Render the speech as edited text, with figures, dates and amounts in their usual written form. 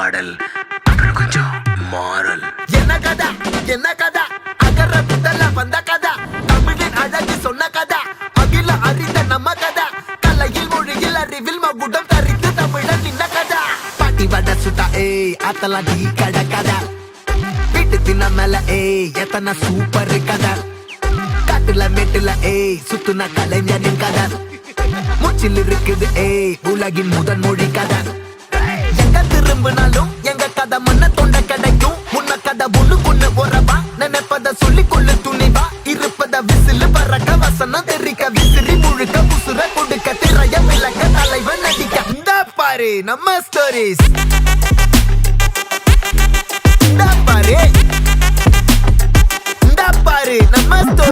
பாடல் அப்புறம் கொஞ்சம் மாறல். என்ன கதா அகர முதல வந்த கதா தமிழின் அழகு சொன்ன கதா அகில அறிந்த நம்ம கதா கலையில் மொழியில் அறிவில் மகுடம் தரித்து தமிழன் நின்ன கதா பாட்டி வட சுட்டா அத்தலாம் டீ கட கதா வீட்டு தின்ன மேல எத்தனை சூப்பர் கதா காட்டுல மேட்டுல சுத்துன கலைஞனின் கதா மூச்சில் இருக்குது உலகின் முதன் மொழி கதா எங்க திரும்பினாலும் எங்க கதை மண்ண தொண்ட கிடைக்கும் முன்ன கதை ஒண்ணு உறவா நினைப்பத சொல்லிக் கொள்ளு துணிவா இருப்பத விசிலு பறக்க வசனம் தெரிக்க விசிறி முழுக்க புசுர கொடுக்க திரைய விளக்க தலைவன் நடிக்க இந்த பாரு நம்ம ஸ்டோரிஸ் இந்த பாரு நம்ம ஸ்டோரி